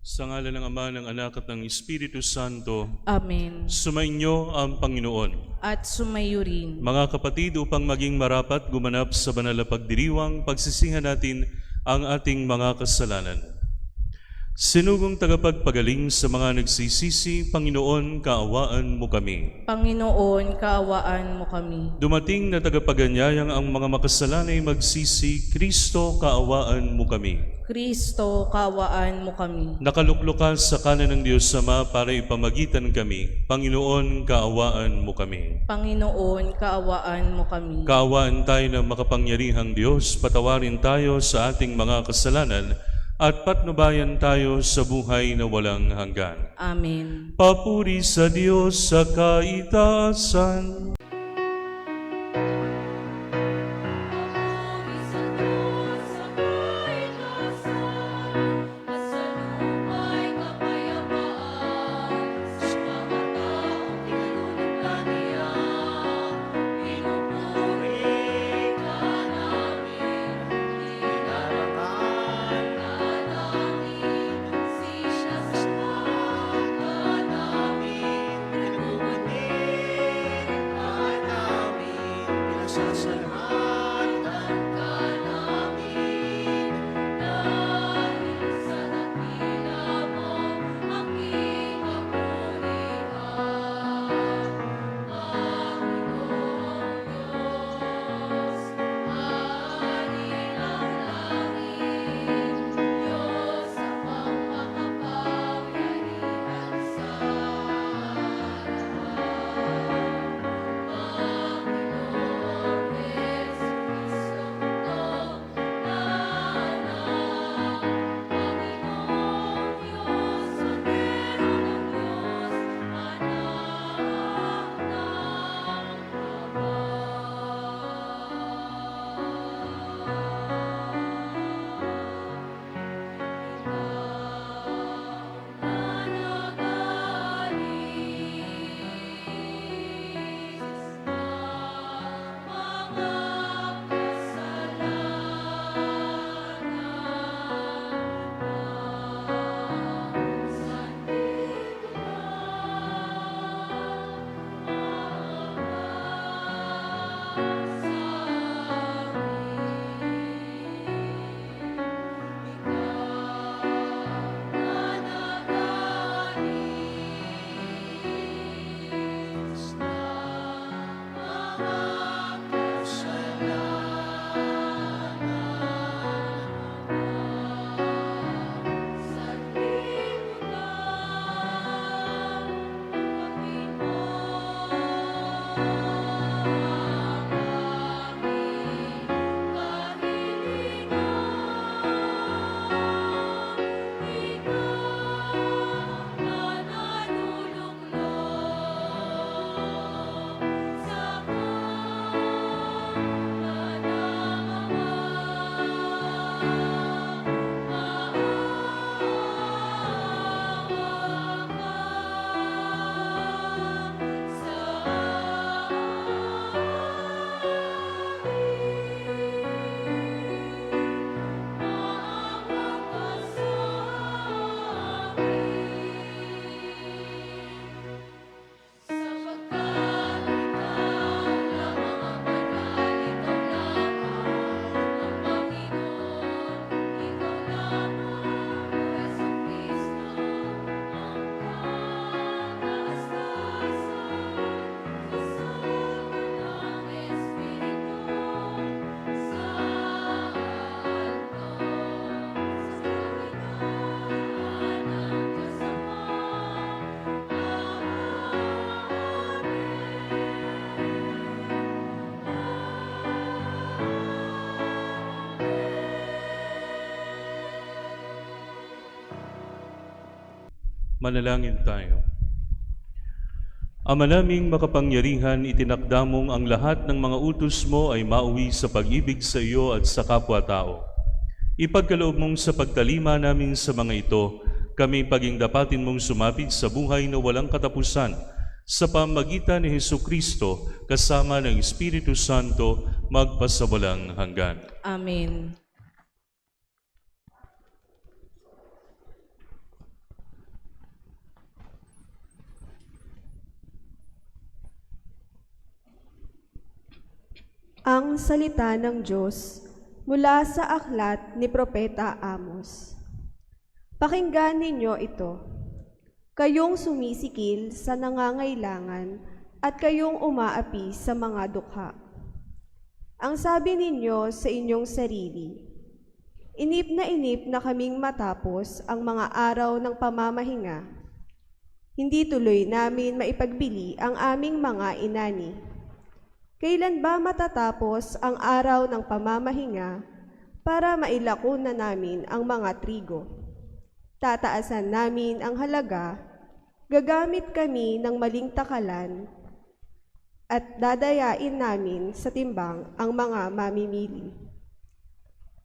Sa ngalan ng Ama, ng Anak at ng Espiritu Santo, Amen. sumainyo ang Panginoon. At sumayo rin. Mga kapatid, upang maging marapat gumanap sa banal na pagdiriwang, pagsisihan natin ang ating mga kasalanan. Sinugong tagapagpagaling sa mga nagsisisi, Panginoon, kaawaan mo kami. Panginoon, kaawaan mo kami. Dumating na tagapaganyayang ang mga makasalanay magsisi, Kristo, kaawaan mo kami. Kristo, kaawaan mo kami. Nakaluklukas sa kanan ng Diyos Ama para ipamagitan kami, Panginoon, kaawaan mo kami. Panginoon, kaawaan mo kami. Kaawaan tayo ng makapangyarihang Diyos, patawarin tayo sa ating mga kasalanan, at patnubayan tayo sa buhay na walang hanggan. Amen. Papuri sa Diyos sa kaitaasan. Manalangin tayo. Ama naming makapangyarihan, itinakda mong ang lahat ng mga utos mo ay mauwi sa pag-ibig sa iyo at sa kapwa-tao. Ipagkaloob mong sa pagtalima namin sa mga ito, kami paging dapatin mong sumapit sa buhay na walang katapusan, sa pamagitan ni Hesukristo, kasama ng Espiritu Santo, magpasawalang hanggan. Amen. Ang salita ng Diyos mula sa aklat ni Propeta Amos. Pakinggan ninyo ito, kayong sumisikil sa nangangailangan at kayong umaapi sa mga dukha. Ang sabi ninyo sa inyong sarili, inip na kaming matapos ang mga araw ng pamamahinga. Hindi tuloy namin maipagbili ang aming mga inani. Kailan ba matatapos ang araw ng pamamahinga para mailako na namin ang mga trigo? Tataasan namin ang halaga, gagamit kami ng maling takalan, at dadayain namin sa timbang ang mga mamimili.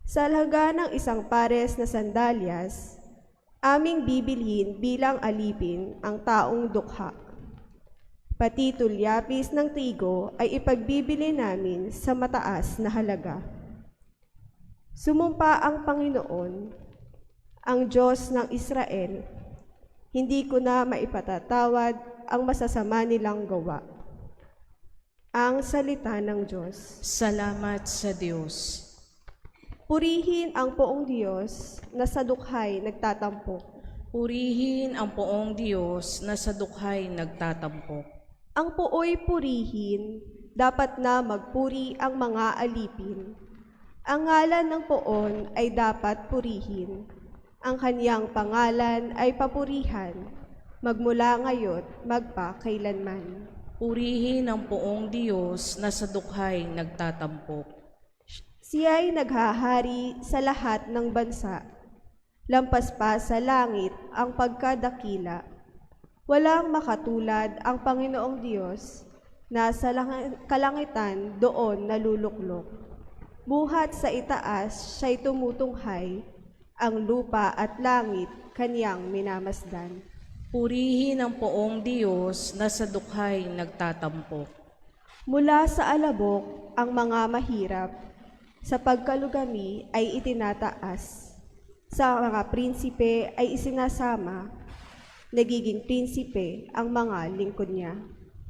Sa halaga ng isang pares na sandalyas, aming bibilhin bilang alipin ang taong dukha. Pati tulyapis ng trigo ay ipagbibili namin sa mataas na halaga. Sumumpa ang Panginoon, ang Diyos ng Israel, hindi ko na maipatatawad ang masasama nilang gawa. Ang salita ng Diyos. Salamat sa Diyos. Purihin ang poong Diyos na sa dukhay nagtatampok. Purihin ang poong Diyos na sa dukhay nagtatampok. Ang pooy purihin, dapat na magpuri ang mga alipin. Ang ngalan ng poon ay dapat purihin. Ang kaniyang pangalan ay papurihan, magmula ngayon, magpakailanman. Purihin ang poong Diyos na sa dukhay nagtatampok. Siya'y naghahari sa lahat ng bansa. Lampas pa sa langit ang pagkadakila. Walang makatulad ang Panginoong Diyos, nasa kalangitan doon naluluklok. Buhat sa itaas siya'y tumutunghay, ang lupa at langit kaniyang minamasdan. Purihin ang poong Diyos na sa dukhay nagtatampok. Mula sa alabok ang mga mahirap, sa pagkalugami ay itinataas. Sa mga prinsipe ay isinasama, nagiging prinsipe ang mga lingkod niya.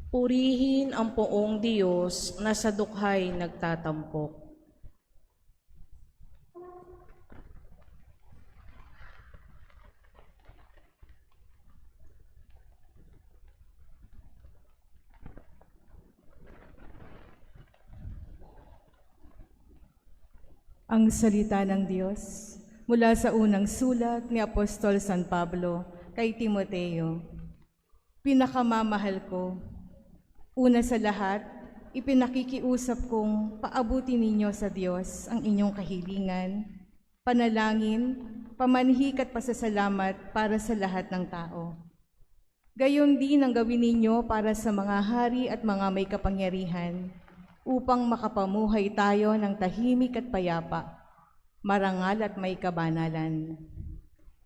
Purihin ang poong Diyos na sa dukhay nagtatampok. Ang salita ng Diyos mula sa unang sulat ni Apostol San Pablo kay Timoteo. Pinakamamahal ko, una sa lahat, ipinakikiusap kong paabuti ninyo sa Diyos ang inyong kahilingan, panalangin, pamanhik at pasasalamat para sa lahat ng tao. Gayon din ang gawin ninyo para sa mga hari at mga may kapangyarihan, upang makapamuhay tayo ng tahimik at payapa, marangal at may kabanalan.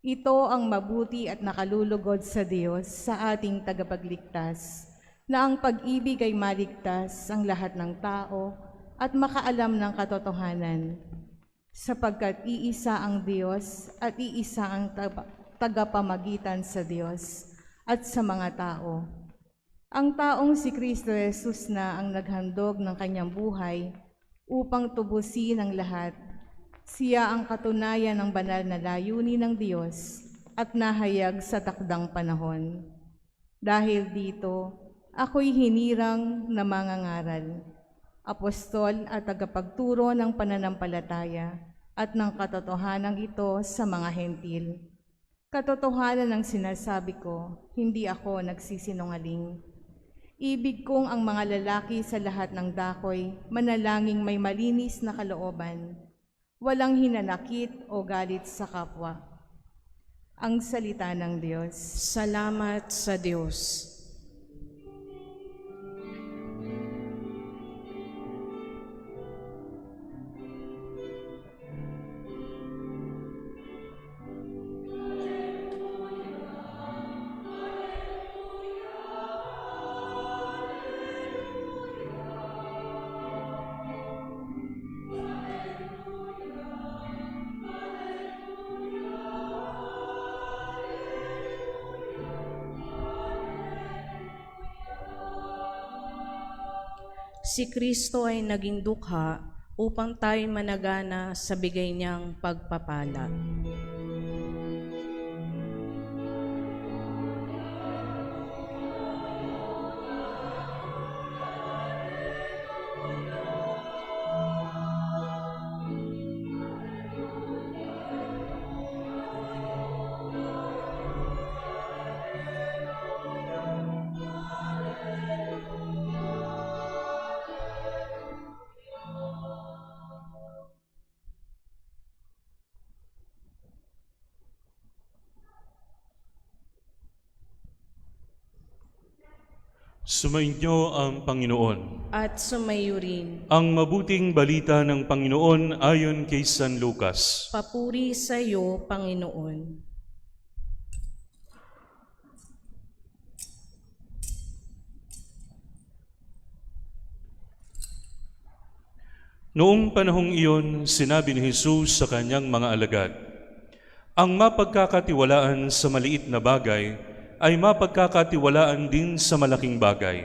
Ito ang mabuti at nakalulugod sa Diyos sa ating tagapagligtas, na ang pag-ibig ay maligtas ang lahat ng tao at makaalam ng katotohanan, sapagkat iisa ang Diyos at iisa ang tagapamagitan sa Diyos at sa mga tao. Ang taong si Kristo Jesus na ang naghandog ng kanyang buhay upang tubusin ang lahat. Siya ang katunayan ng banal na layunin ng Diyos at nahayag sa takdang panahon. Dahil dito, ako'y hinirang na mangangaral, apostol at tagapagturo ng pananampalataya at ng katotohanan ito sa mga hentil. Katotohanan ang sinasabi ko, hindi ako nagsisinungaling. Ibig kong ang mga lalaki sa lahat ng dakoy manalangin may malinis na kalooban, walang hinanakit o galit sa kapwa. Ang salita ng Diyos. Salamat sa Diyos. si Kristo ay naging dukha upang tayo managana sa bigay niyang pagpapala. Sumainyo ang Panginoon. At sumayo rin. Ang mabuting balita ng Panginoon ayon kay San Lucas. Papuri sa iyo, Panginoon. Noong panahong iyon, sinabi ni Jesus sa kanyang mga alagad, "Ang mapagkakatiwalaan sa maliit na bagay ay mapagkakatiwalaan din sa malaking bagay.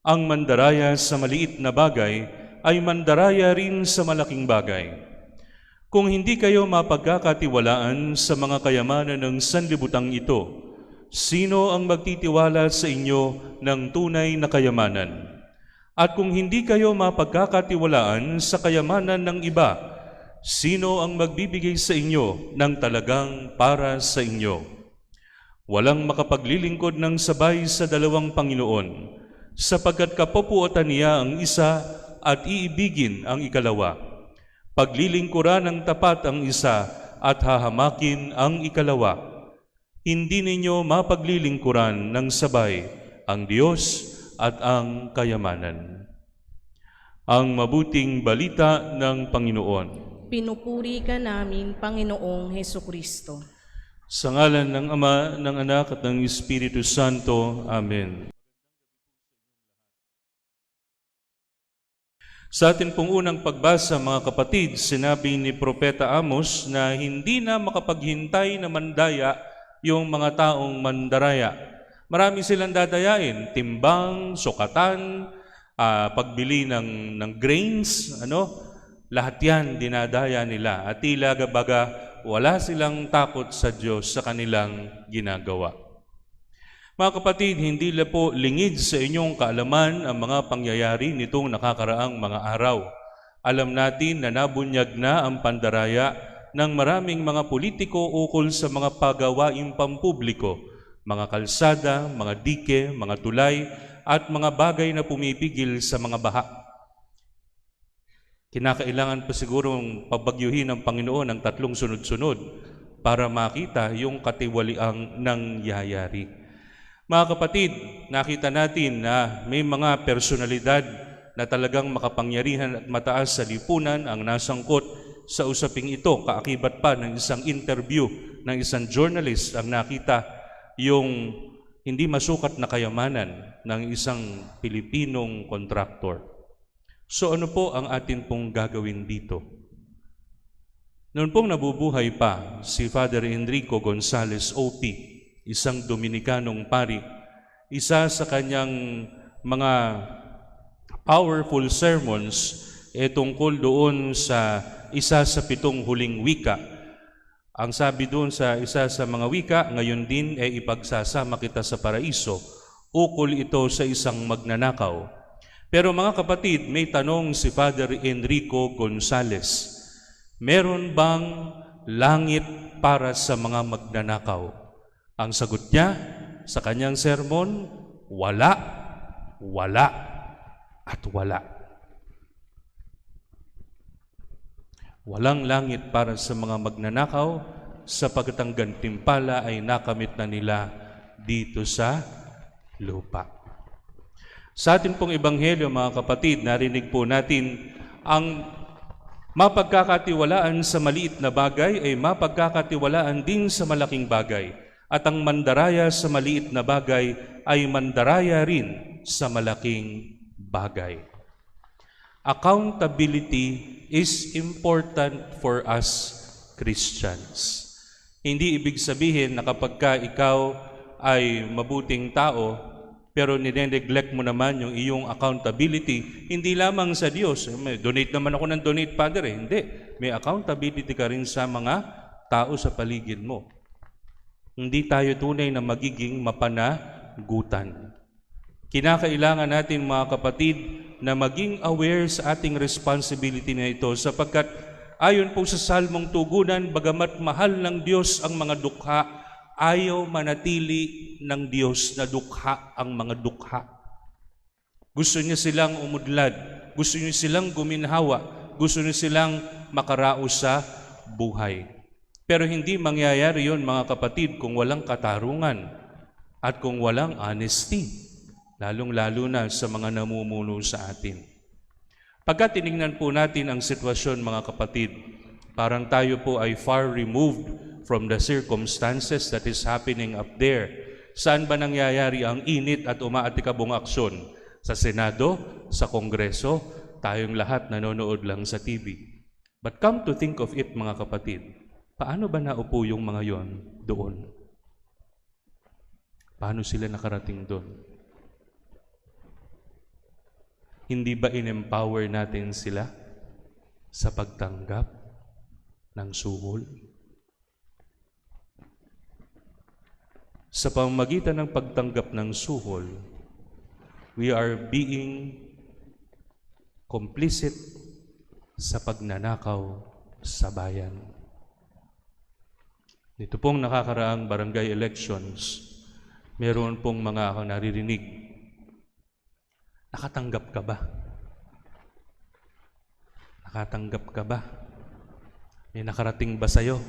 Ang mandaraya sa maliit na bagay ay mandaraya rin sa malaking bagay. Kung hindi kayo mapagkakatiwalaan sa mga kayamanan ng sanlibutan ito, sino ang magtitiwala sa inyo ng tunay na kayamanan? At kung hindi kayo mapagkakatiwalaan sa kayamanan ng iba, sino ang magbibigay sa inyo ng talagang para sa inyo? Walang makapaglilingkod ng sabay sa dalawang Panginoon, sapagkat kapupuotan niya ang isa at iibigin ang ikalawa. Paglilingkuran ng tapat ang isa at hahamakin ang ikalawa. Hindi ninyo mapaglilingkuran ng sabay ang Diyos at ang kayamanan." Ang mabuting balita ng Panginoon. Pinupuri ka namin, Panginoong Hesukristo. Sa ngalan ng Ama, ng Anak at ng Espiritu Santo. Amen. Sa atin pong unang pagbasa, mga kapatid, sinabi ni Propeta Amos na hindi na makapaghintay na mandaya yung mga taong mandaraya. Marami silang dadayain, timbang, sukatan, pagbili ng grains, lahat yan dinadaya nila. At tila gabaga wala silang takot sa Diyos sa kanilang ginagawa. Mga kapatid, hindi la po lingid sa inyong kaalaman ang mga pangyayari nitong nakakaraang mga araw. Alam natin na nabunyag na ang pandaraya ng maraming mga politiko ukol sa mga pagawaing pampubliko, mga kalsada, mga dike, mga tulay, at mga bagay na pumipigil sa mga baha. Kinakailangan pa sigurong pabagyuhin ng Panginoon ang 3 sunod-sunod para makita yung katiwaliang nangyayari. Mga kapatid, nakita natin na may mga personalidad na talagang makapangyarihan at mataas sa lipunan ang nasangkot sa usaping ito. Kaakibat pa ng isang interview ng isang journalist ang nakita yung hindi masukat na kayamanan ng isang Pilipinong kontraktor. So ano po ang atin pong gagawin dito? Noon pong nabubuhay pa si Father Enrico Gonzales OP, isang Dominikanong pari, isa sa kanyang mga powerful sermons tungkol doon sa isa sa 7 huling wika. Ang sabi doon sa isa sa mga wika, ngayon din ay ipagsasama kita sa paraiso. Ukol ito sa isang magnanakaw. Pero mga kapatid, may tanong si Father Enrico Gonzales. Meron bang langit para sa mga magnanakaw? Ang sagot niya sa kanyang sermon, wala, wala, at wala. Walang langit para sa mga magnanakaw, sapagkat ang gantimpala ay nakamit na nila dito sa lupa. Sa ating pong ebanghelyo, mga kapatid, narinig po natin ang mapagkakatiwalaan sa maliit na bagay ay mapagkakatiwalaan din sa malaking bagay. At ang mandaraya sa maliit na bagay ay mandaraya rin sa malaking bagay. Accountability is important for us Christians. Hindi ibig sabihin na kapag ikaw ay mabuting tao, pero nineneglect mo naman yung iyong accountability, hindi lamang sa Diyos. May donate naman ako ng donate, Father. Hindi. May accountability ka rin sa mga tao sa paligid mo. Hindi tayo tunay na magiging mapanagutan. Kinakailangan natin, mga kapatid, na maging aware sa ating responsibility na ito sapagkat ayon po sa Salmong Tugunan, bagamat mahal ng Diyos ang mga dukha, ayaw manatili ng Diyos na dukha ang mga dukha. Gusto niya silang umudlad, gusto niya silang guminhawa, gusto niya silang makaraos sa buhay. Pero hindi mangyayari yon, mga kapatid, kung walang katarungan at kung walang honesty, lalong-lalo na sa mga namumuno sa atin. Pagka tinignan po natin ang sitwasyon, mga kapatid, parang tayo po ay far removed from the circumstances that is happening up there. Saan ba nangyayari ang init at umaatikabong aksyon? Sa Senado, sa Kongreso, tayong lahat nanonood lang sa TV. But come to think of it, mga kapatid, paano ba naupo yung mga yon doon? Paano sila nakarating doon? Hindi ba in-empower natin sila sa pagtanggap ng suhol? Sa pamamagitan ng pagtanggap ng suhol, we are being complicit sa pagnanakaw sa bayan. Dito pong nakakaraang barangay elections, meron pong mga naririnig. Nakatanggap ka ba? Nakatanggap ka ba? May nakarating ba sa'yo?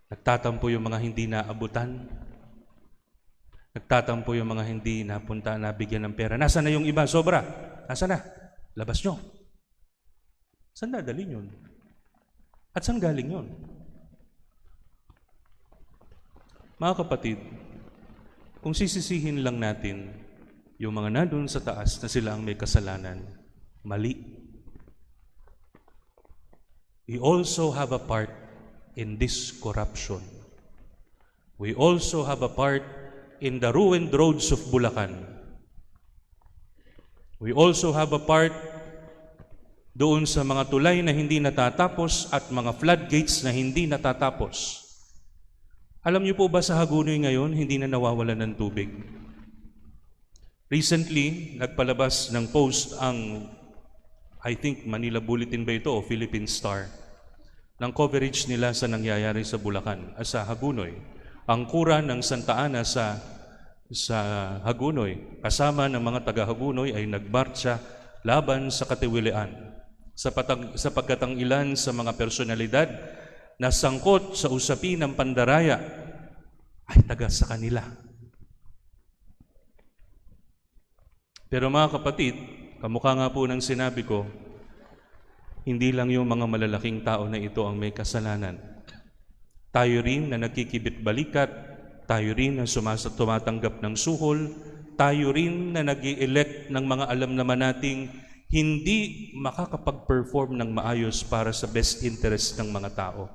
Nagtatampo yung mga hindi naabutan. Nagtatampo yung mga hindi napunta, nabigyan ng pera. Nasaan na yung iba? Sobra. Nasaan na? Labas nyo. Saan dadalhin yun? At saan galing yun? Mga kapatid, kung sisisihin lang natin yung mga nandun sa taas na sila ang may kasalanan, mali. We also have a part in this corruption. We also have a part in the ruined roads of Bulacan. We also have a part doon sa mga tulay na hindi natatapos at mga floodgates na hindi natatapos. Alam niyo po ba sa Hagunoy ngayon, hindi na nawawalan ng tubig? Recently, nagpalabas ng post ang, I think, Manila Bulletin ba ito o Philippine Star, ng coverage nila sa nangyayari sa Bulacan, sa Hagunoy. Ang kura ng Santa Ana sa Hagunoy, kasama ng mga taga-Hagunoy ay nagmarcha laban sa katiwalian. Sapagkat ang ilan sa mga personalidad na sangkot sa usapin ng pandaraya ay taga sa kanila. Pero mga kapatid, kamukha nga po ng sinabi ko, hindi lang yung mga malalaking tao na ito ang may kasalanan. Tayo rin na nagkikibit-balikat, tayo rin na tumatanggap ng suhol, tayo rin na nag-i-elect ng mga alam naman nating hindi makakapag-perform ng maayos para sa best interest ng mga tao.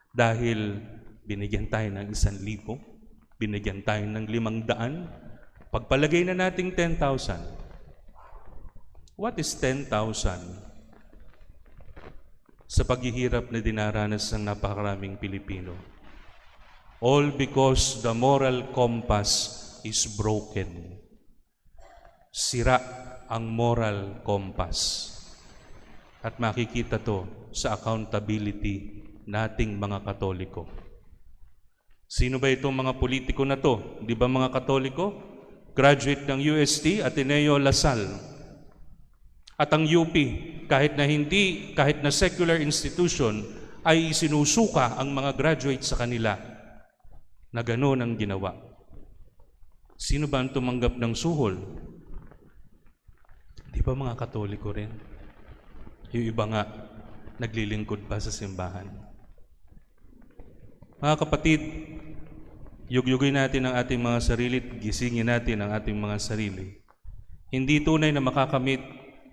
Dahil binigyan tayo ng 1,000, binigyan tayo ng 500, pagpalagay na nating 10,000. What is 10,000? Sa paghihirap na dinaranas ng napakaraming Pilipino. All because the moral compass is broken. Sira ang moral compass. At makikita to sa accountability nating mga Katoliko. Sino ba itong mga politiko na to? Di ba mga Katoliko? Graduate ng UST, Ateneo Lasal. At ang UP, kahit na secular institution, ay isinusuka ang mga graduate sa kanila na gano'n ang ginawa. Sino ba ang tumanggap ng suhol? Di ba mga Katoliko rin? Yung iba nga, naglilingkod pa sa simbahan. Mga kapatid, yugyugin natin ang ating mga sarili, gisingin natin ang ating mga sarili. Hindi tunay na makakamit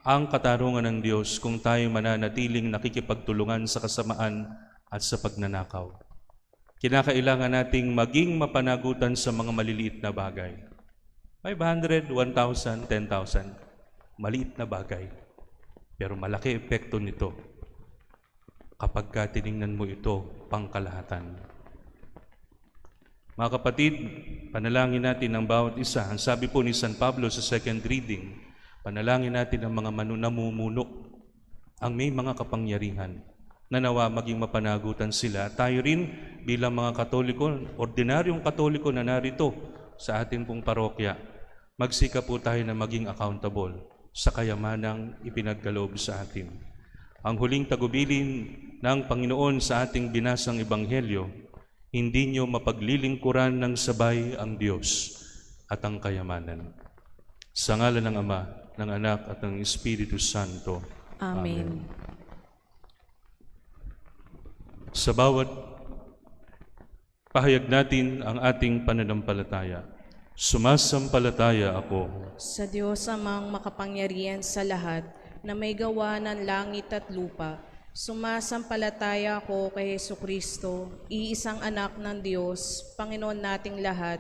ang katarungan ng Diyos kung tayo mananatiling nakikipagtulungan sa kasamaan at sa pagnanakaw. Kinakailangan nating maging mapanagutan sa mga maliliit na bagay. 500, 1,000, 10,000. Maliit na bagay. Pero malaki epekto nito kapag ka tiningnan mo ito pangkalahatan. Mga kapatid, panalangin natin ang bawat isa. Ang sabi po ni San Pablo sa second reading, panalangin natin ang mga namumuno, ang may mga kapangyarihan, na nawa maging mapanagutan sila. Tayo rin bilang mga Katoliko, ordinaryong Katoliko na narito sa ating pong parokya, magsika po tayo na maging accountable sa kayamanang ipinagkaloob sa atin. Ang huling tagubilin ng Panginoon sa ating binasang Ebanghelyo, hindi nyo mapaglilingkuran ng sabay ang Diyos at ang kayamanan. Sa ngalan ng Ama, ng Anak at ng Espiritu Santo. Amen. Sa bawat pahayag natin ang ating pananampalataya. Sumasampalataya ako Sa Diyos amang makapangyarihan sa lahat, na may gawa ng langit at lupa, sumasampalataya ako kay Hesukristo, iisang anak ng Diyos, Panginoon nating lahat,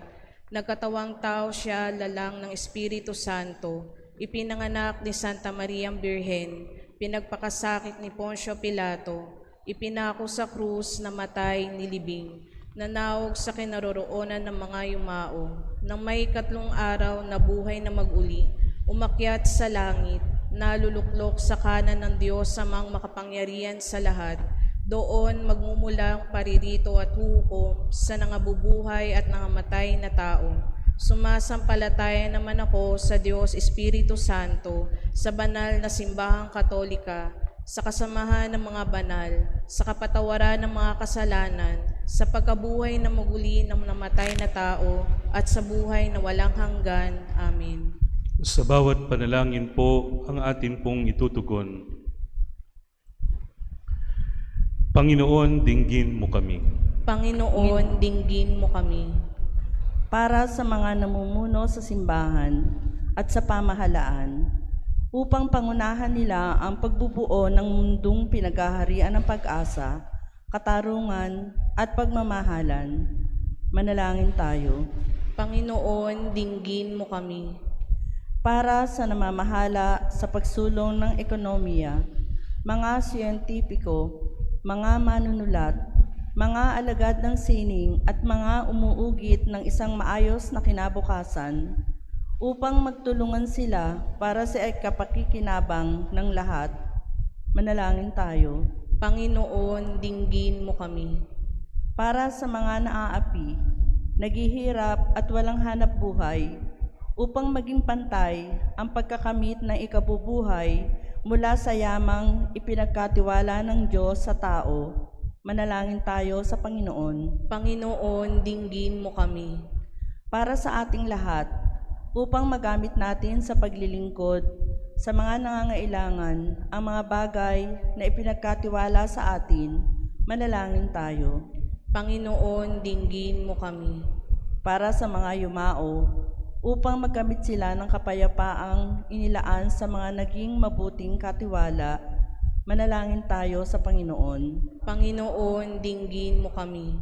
nagkatawang tao siya, lalang ng Espiritu Santo, ipinanganak ni Santa Maria Birhen, pinagpakasakit ni Poncio Pilato, ipinako sa krus, namatay, nilibing, nanawag sa kinaroroonan ng mga yumao, nang may 3 araw na buhay na mag-uli, umakyat sa langit, naluluklok sa kanan ng Diyos amang makapangyarihan sa lahat, doon magmumulang paririto at hukom sa nangabubuhay at nangamatay na tao. Sumasampalataya naman ako sa Diyos Espiritu Santo, sa banal na simbahang katolika, sa kasamahan ng mga banal, sa kapatawaran ng mga kasalanan, sa pagkabuhay na muli ng namatay na tao, at sa buhay na walang hanggan. Amen. Sa bawat panalangin po ang atin pong itutugon. Panginoon, dinggin mo kami. Panginoon, dinggin mo kami. Para sa mga namumuno sa simbahan at sa pamahalaan, upang pangunahan nila ang pagbubuo ng mundong pinaghaharian ng pag-asa, katarungan at pagmamahalan. Manalangin tayo. Panginoon, dinggin mo kami. Para sa namamahala sa pagsulong ng ekonomiya, mga siyentipiko, mga manunulat, mga alagad ng sining at mga umuugit ng isang maayos na kinabukasan, upang magtulungan sila para sa kapakikinabang ng lahat. Manalangin tayo. Panginoon, dinggin mo kami. Para sa mga naaapi, naghihirap at walang hanap buhay, upang maging pantay ang pagkakamit ng ikabubuhay mula sa yamang ipinagkatiwala ng Diyos sa tao. Manalangin tayo sa Panginoon. Panginoon, dinggin mo kami. Para sa ating lahat, upang magamit natin sa paglilingkod sa mga nangangailangan ang mga bagay na ipinagkatiwala sa atin, manalangin tayo. Panginoon, dinggin mo kami. Para sa mga yumao, upang magkamit sila ng kapayapaang inilaan sa mga naging mabuting katiwala, manalangin tayo sa Panginoon. Panginoon, dinggin mo kami.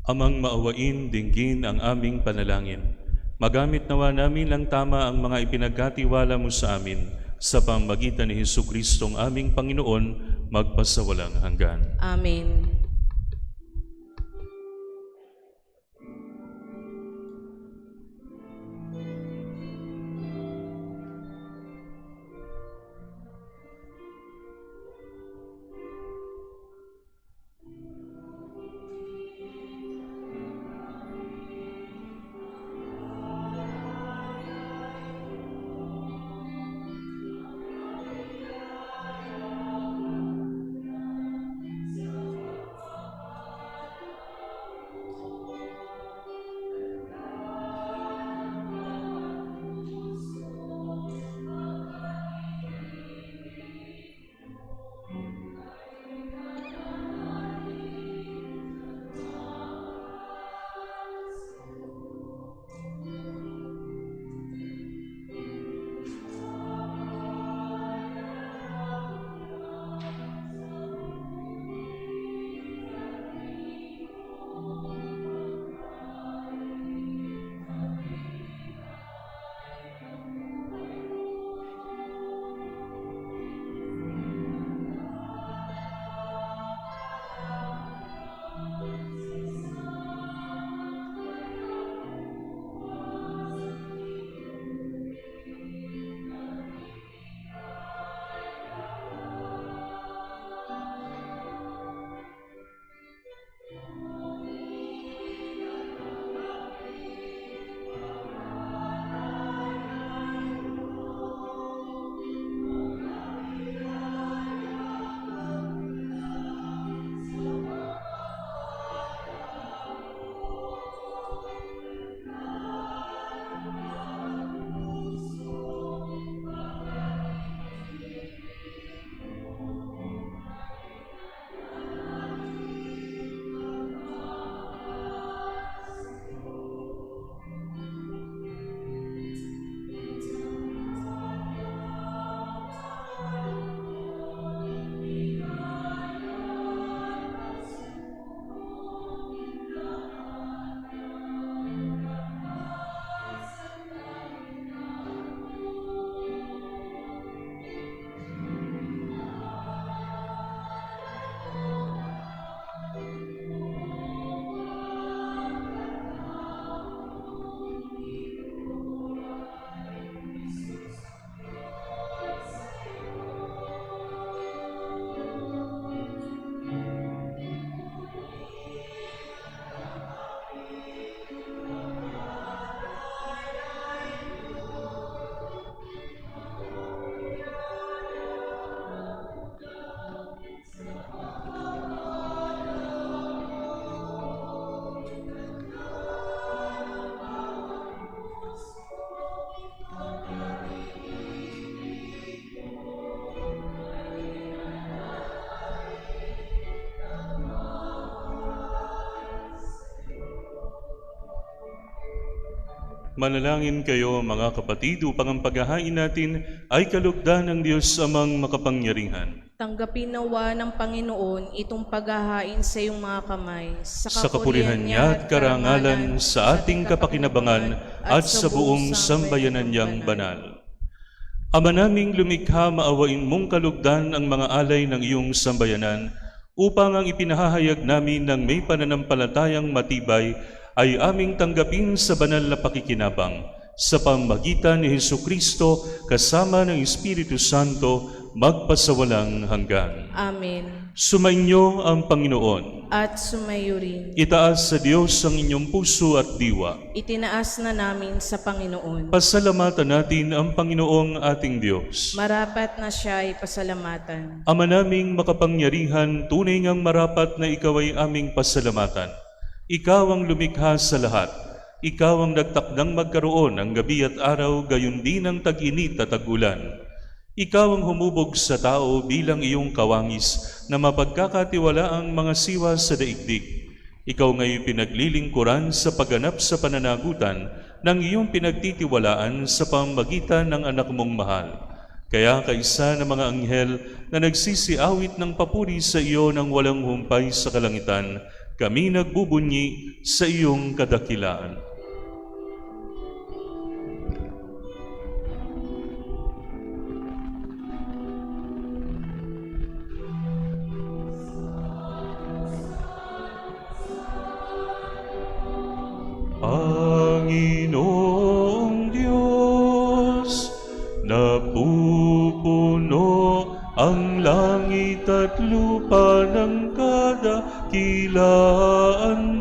Amang maawain, dinggin ang aming panalangin. Magamit nawa namin lang tama ang mga ipinagkatiwala mo sa amin sa pamamagitan ni Jesucristong aming Panginoon, magpasawalang hanggan. Amen. Manalangin kayo mga kapatid upang ang paghahain natin ay kalugdan ng Diyos amang makapangyarihan. Tanggapin nawa ng Panginoon itong paghahain sa iyong mga kamay, Sa kapurihan niya at karangalan, sa ating kapakinabangan at sa buong sambayanan niyang banal. Ama naming lumikha, maawain mong kalugdan ang mga alay ng iyong sambayanan upang ang ipinahahayag namin ng may pananampalatayang matibay ay aming tanggapin sa banal na pakikinabang sa pamamagitan ni Hesukristo kasama ng Espiritu Santo magpasawalang hanggan. Amen. Sumainyo ang Panginoon. At sumayo rin. Itaas sa Diyos ang inyong puso at diwa. Itinaas na namin sa Panginoon. Pasalamatan natin ang Panginoong ating Diyos. Marapat na siya ay pasalamatan. Ama naming makapangyarihan, tunay ngang marapat na ikaw ay aming pasalamatan. Ikaw ang lumikha sa lahat. Ikaw ang nagtakdang magkaroon ng gabi at araw, gayon din ang tag-init at tag-ulan. Ikaw ang humubog sa tao bilang iyong kawangis na mapagkakatiwala ang mga siwa sa daigdig. Ikaw ngayon pinaglilingkuran sa pagganap sa pananagutan ng iyong pinagtitiwalaan sa pamamagitan ng anak mong mahal. Kaya kaisa ng mga anghel na nagsisiawit ng papuri sa iyo ng walang humpay sa kalangitan, kami nagbubunyi sa iyong kadakilaan. Panginoong Diyos, napupuno ang langit at lupa ng kadakilaan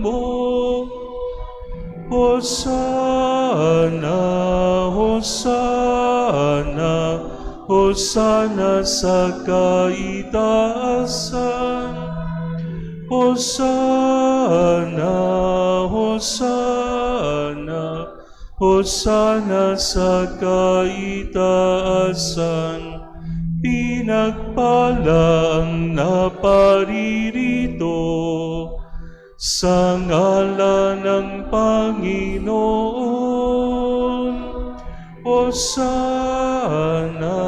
mo. Hosana, Hosana, Hosana sa kaitaasan. Hosana, Hosana, Hosana sa kaitaasan. Pinagpala ang naparirito sa ngalan ng Panginoon. Hosana,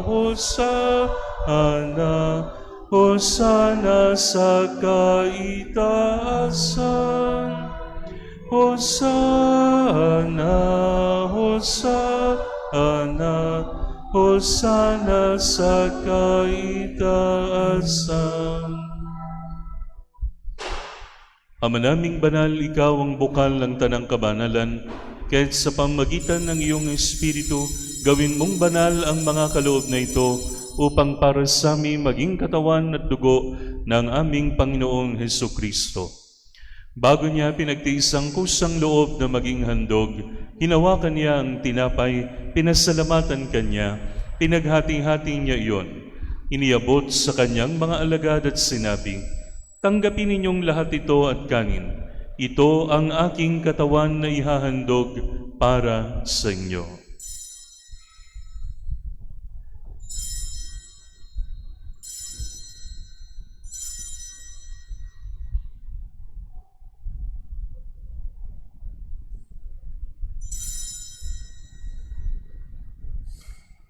Hosana, Hosana sa kaitaasan. Hosana, Hosana, Hosana sa kaitaasan. Ama naming banal, ikaw ang bukal ng tanang kabanalan, kahit sa pamagitan ng iyong Espiritu, gawin mong banal ang mga kaloob na ito upang para sa amin maging katawan at dugo ng aming Panginoong Hesukristo. Bago niya pinagtiis ang kusang loob na maging handog, hinawakan niya ang tinapay, pinasalamatan kanya, pinaghati-hati niya iyon. Iniabot sa kanyang mga alagad at sinabi, "Tanggapin ninyong lahat ito at kanin. Ito ang aking katawan na ihahandog para sa inyo."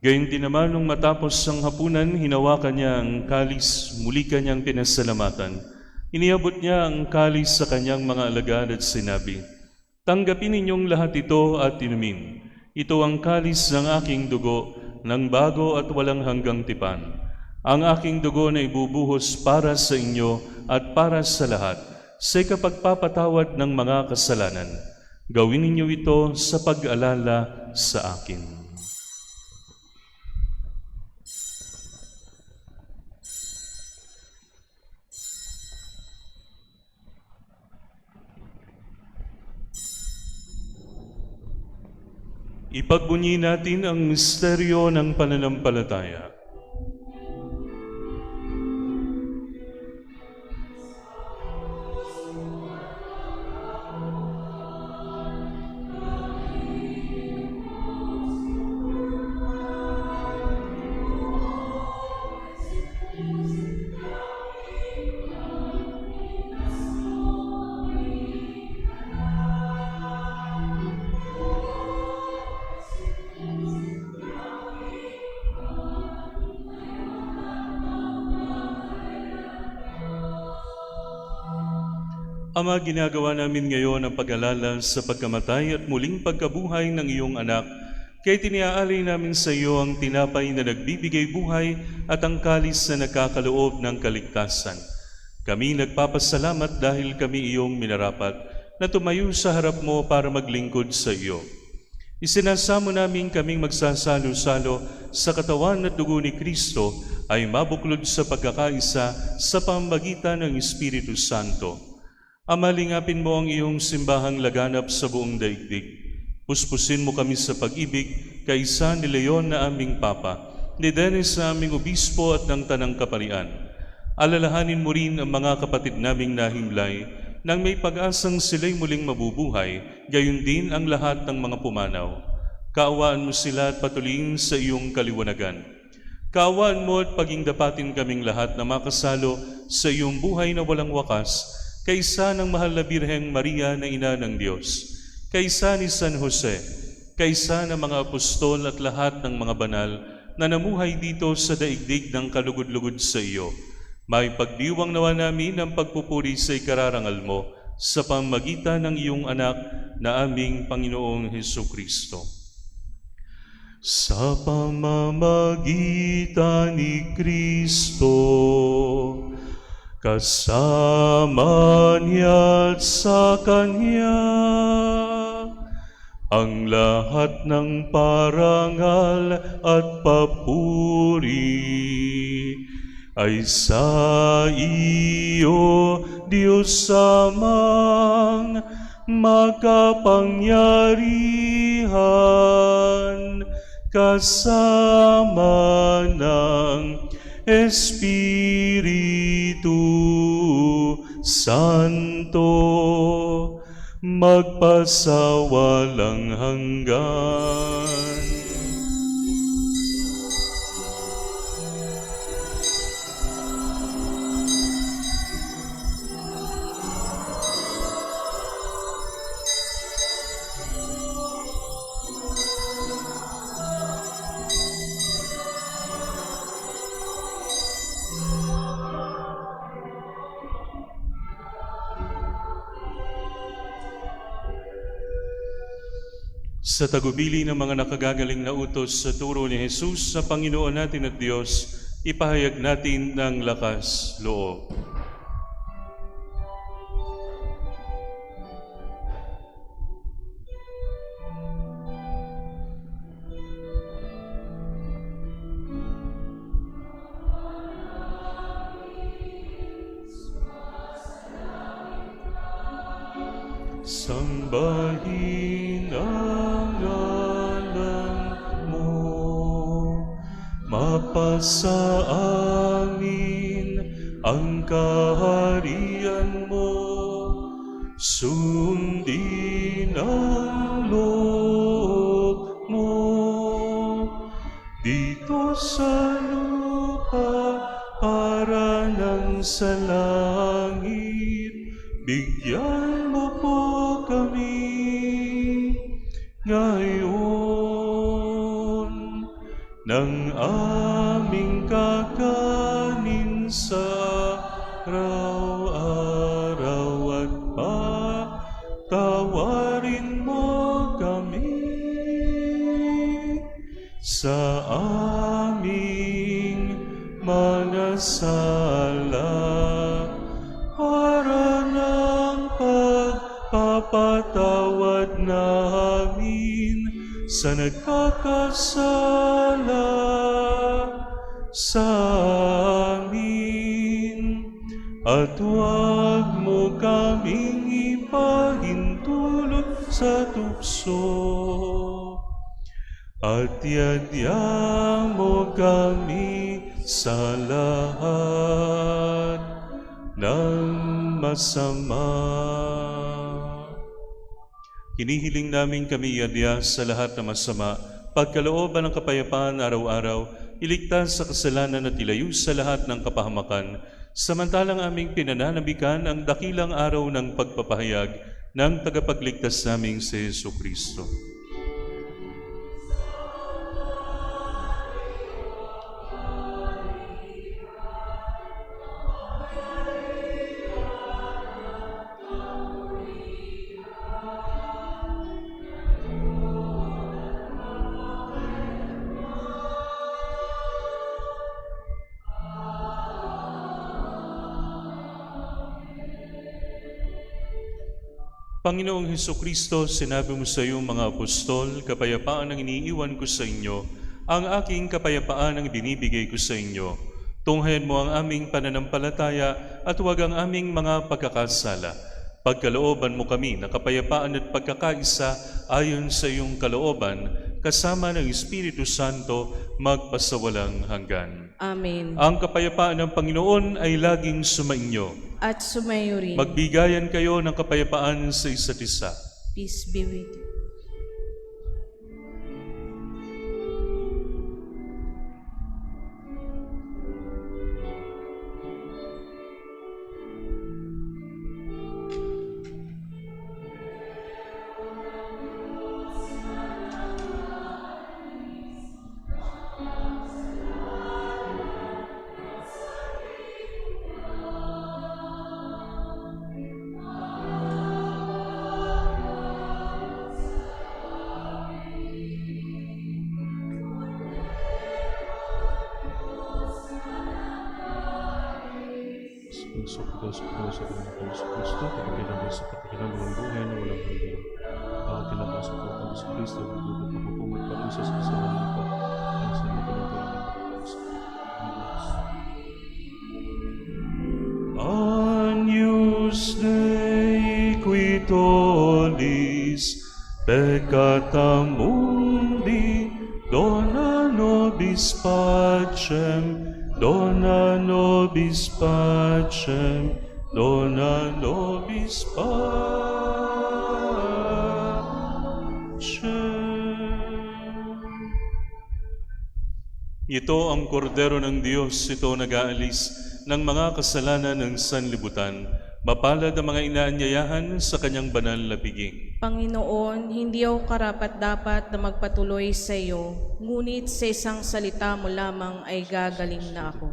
Gayun din naman nung matapos ang hapunan, hinawakan niya ang kalis, muli kanyang pinasalamatan. Iniabot niya ang kalis sa kanyang mga alagad at sinabi, "Tanggapin ninyong lahat ito at inumin. Ito ang kalis ng aking dugo, ng bago at walang hanggang tipan. Ang aking dugo na ibubuhos para sa inyo at para sa lahat, sa kapagpapatawad ng mga kasalanan. Gawin ninyo ito sa pag-alala sa akin." Ipagbunyi natin ang misteryo ng pananampalataya. Ama, ginagawa namin ngayon ang pag-alala sa pagkamatay at muling pagkabuhay ng iyong anak. Kaya tiniaalay namin sa iyo ang tinapay na nagbibigay buhay at ang kalis na nagkakaloob ng kaligtasan. Kami nagpapasalamat dahil kami iyong minarapat na tumayo sa harap mo para maglingkod sa iyo. Isinasamo namin kaming magsasalo-salo sa katawan at dugo ni Kristo ay mabuklod sa pagkakaisa sa pamamagitan ng Espiritu Santo. Ama, lingapin mo ang iyong simbahang laganap sa buong daigdig. Puspusin mo kami sa pag-ibig, kaisa ni Leon na aming Papa, ni Dennis na aming Obispo at ng Tanang Kaparian. Alalahanin mo rin ang mga kapatid naming nahimlay, nang may pag-asang sila'y muling mabubuhay, gayon din ang lahat ng mga pumanaw. Kaawaan mo sila at patuloyin sa iyong kaliwanagan. Kaawaan mo at paging dapatin kaming lahat na makasalo sa iyong buhay na walang wakas, kaysa ng mahal na Birheng Maria na Ina ng Diyos, kaysa ni San Jose, kaysa ng mga apostol at lahat ng mga banal na namuhay dito sa daigdig ng kalugod-lugod sa iyo. May pagdiwang nawa namin ang pagpupuri sa ikararangal mo sa pamamagitan ng iyong anak na aming Panginoong Hesukristo. Sa pamamagitan ni Kristo, kasama niya at sa Kanya, ang lahat ng parangal at papuri ay sa iyo, Diyos Amang makapangyarihan, kasama ng Espiritu Santo, magpasawalang hanggan. Sa tagubili ng mga nakagagaling na utos sa turo ni Jesus sa Panginoon natin at Diyos, ipahayag natin ng lakas loob. Sambahin ang ngalan mo, mapasa amin ang kaharian mo, sundin ang loob mo, dito sa lupa para nang sa langit. Bigyan mo po kami ngayon ng aming kakanin sa araw-araw at patawarin mo kami sa aming mga sala para ng pagpapatawad namin sa nagkakasala sa amin. At huwag mo kaming ipahintulot sa tukso, at yadya mo kami sa lahat ng masama. Hinihiling namin kami iadya sa lahat ng masama, pagkalooban ng kapayapaan araw-araw, iligtas sa kasalanan at ilayo sa lahat ng kapahamakan, samantalang aming pinananabikan ang dakilang araw ng pagpapahayag ng tagapagligtas naming si Jesucristo. Panginoong Hesukristo, sinabi mo sa iyong mga apostol, kapayapaan ang iniiwan ko sa inyo, ang aking kapayapaan ang binibigay ko sa inyo. Tunghayan mo ang aming pananampalataya at huwag ang aming mga pagkakasala. Pagkalooban mo kami na kapayapaan at pagkakaisa ayon sa iyong kalooban, kasama ng Espiritu Santo, magpasawalang hanggan. Amen. Ang kapayapaan ng Panginoon ay laging sumainyo. At sumayo rin. Magbigayan kayo ng kapayapaan sa isa't isa. Peace be with you. Puso ko sa puso ko ng Diyos Kristo, pinagkailan mo sa pagkailan ng buhay na walang hanggan. Bawat tinapos sa puso ng Kristo, magdudot ako po magparusa sa kasalanan ko. Ang sa mga pinagkailan ng Agnus Dei qui tollis peccata mundi, dona nobis pacem, dona nobis pacem, dona nobis pacem. Ito ang kordero ng Diyos, ito nag-aalis ng mga kasalanan ng sanlibutan. Mapalad ang mga inaanyayahan sa kanyang banal na piging. Panginoon, hindi ako karapat-dapat na magpatuloy sa iyo, ngunit sa isang salita mo lamang ay gagaling na ako.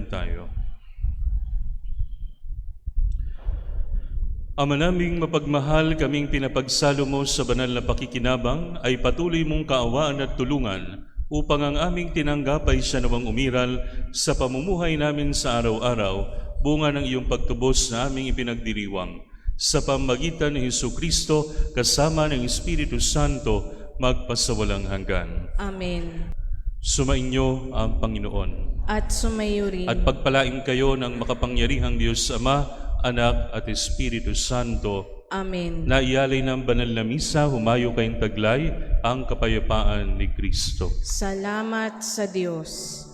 tayo. Ama naming mapagmahal, kaming pinapagsalo mo sa banal na pakikinabang ay patuloy mong kaawaan at tulungan upang ang aming tinanggap ay siya nawang umiral sa pamumuhay namin sa araw-araw, bunga ng iyong pagtubos na aming ipinagdiriwang. Sa pamagitan ni Hesukristo kasama ng Espiritu Santo, magpasawalang hanggan. Amen. Sumainyo ang Panginoon. At sumayo rin. At pagpalain kayo ng makapangyarihang Diyos Ama, Anak at Espiritu Santo. Amen. Na ialay ng banal na misa, humayo kayong taglay ang kapayapaan ni Kristo. Salamat sa Diyos.